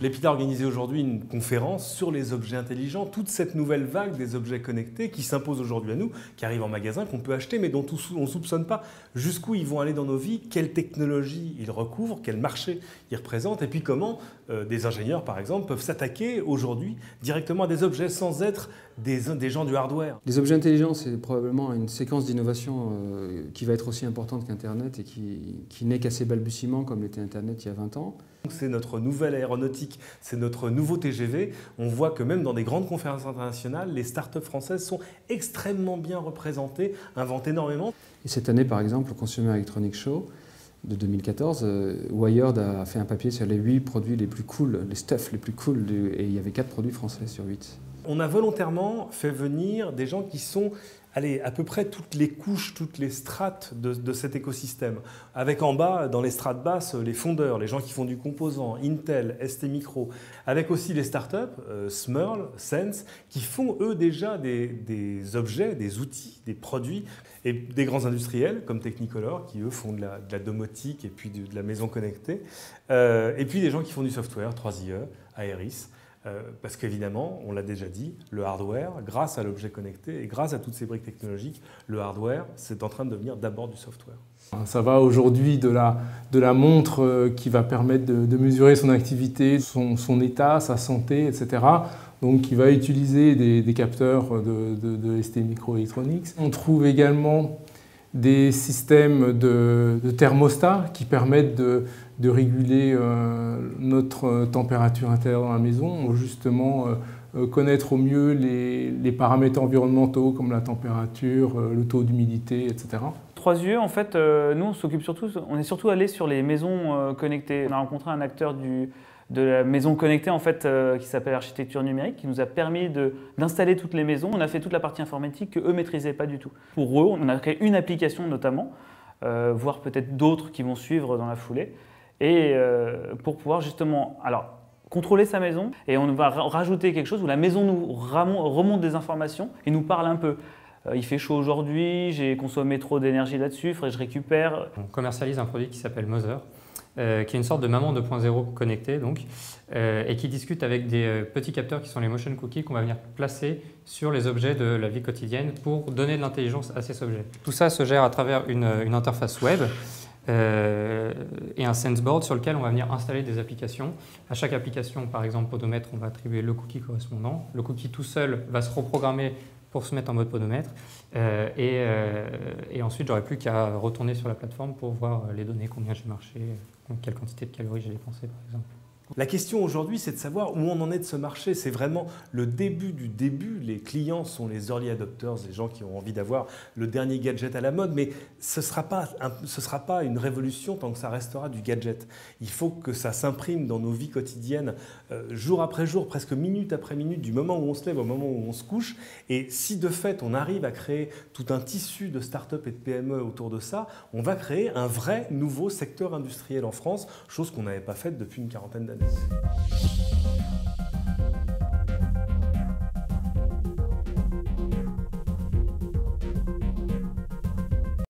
L'EPITA a organisé aujourd'hui une conférence sur les objets intelligents, toute cette nouvelle vague des objets connectés qui s'impose aujourd'hui à nous, qui arrivent en magasin, qu'on peut acheter, mais dont on ne soupçonne pas jusqu'où ils vont aller dans nos vies, quelles technologies ils recouvrent, quel marché ils représentent, et puis comment des ingénieurs, par exemple, peuvent s'attaquer aujourd'hui directement à des objets sans être des gens du hardware. Les objets intelligents, c'est probablement une séquence d'innovation qui va être aussi importante qu'Internet et qui n'est qu'à ses balbutiements comme l'était Internet il y a 20 ans. C'est notre nouvelle aéronautique, c'est notre nouveau TGV. On voit que même dans des grandes conférences internationales, les startups françaises sont extrêmement bien représentées, inventent énormément. Et cette année, par exemple, au Consumer Electronics Show de 2014, Wired a fait un papier sur les 8 produits les plus cool, les stuffs les plus cool, et il y avait 4 produits français sur 8. On a volontairement fait venir des gens qui sont à peu près toutes les couches, toutes les strates de cet écosystème. Avec en bas, dans les strates basses, les fondeurs, les gens qui font du composant, Intel, STMicro. Avec aussi les startups, Smurl, Sense, qui font eux déjà des objets, des outils, des produits. Et des grands industriels comme Technicolor, qui eux font de la domotique et puis de la maison connectée. Et puis des gens qui font du software, 3IE, Aeris. Parce qu'évidemment, on l'a déjà dit, le hardware, grâce à l'objet connecté et grâce à toutes ces briques technologiques, le hardware, c'est en train de devenir d'abord du software. Ça va aujourd'hui de la montre qui va permettre de mesurer son activité, son état, sa santé, etc. Donc qui va utiliser des capteurs de STMicroelectronics. On trouve également des systèmes de thermostat qui permettent de réguler notre température intérieure dans la maison, ou justement connaître au mieux les paramètres environnementaux comme la température, le taux d'humidité, etc. 3IE, en fait, nous on est surtout allé sur les maisons connectées. On a rencontré un acteur de la maison connectée en fait, qui s'appelle Architecture Numérique, qui nous a permis d'installer toutes les maisons. On a fait toute la partie informatique qu'eux ne maîtrisaient pas du tout. Pour eux, on a créé une application notamment, voire peut-être d'autres qui vont suivre dans la foulée, et pour pouvoir justement contrôler sa maison. Et on va rajouter quelque chose où la maison nous remonte des informations et nous parle un peu. Il fait chaud aujourd'hui, j'ai consommé trop d'énergie là-dessus, il faudrait que je récupère. On commercialise un produit qui s'appelle Mother, qui est une sorte de maman 2.0 connectée donc, et qui discute avec des petits capteurs qui sont les motion cookies qu'on va venir placer sur les objets de la vie quotidienne pour donner de l'intelligence à ces objets. Tout ça se gère à travers une interface web et un senseboard sur lequel on va venir installer des applications. À chaque application, par exemple podomètre, on va attribuer le cookie correspondant. Le cookie tout seul va se reprogrammer pour se mettre en mode podomètre et ensuite j'aurai plus qu'à retourner sur la plateforme pour voir les données, combien j'ai marché, quelle quantité de calories j'ai dépensé par exemple. La question aujourd'hui, c'est de savoir où on en est de ce marché. C'est vraiment le début du début. Les clients sont les early adopters, les gens qui ont envie d'avoir le dernier gadget à la mode, mais ce ne sera pas une révolution tant que ça restera du gadget. Il faut que ça s'imprime dans nos vies quotidiennes, jour après jour, presque minute après minute, du moment où on se lève au moment où on se couche. Et si de fait, on arrive à créer tout un tissu de start-up et de PME autour de ça, on va créer un vrai nouveau secteur industriel en France, chose qu'on n'avait pas faite depuis une quarantaine d'années.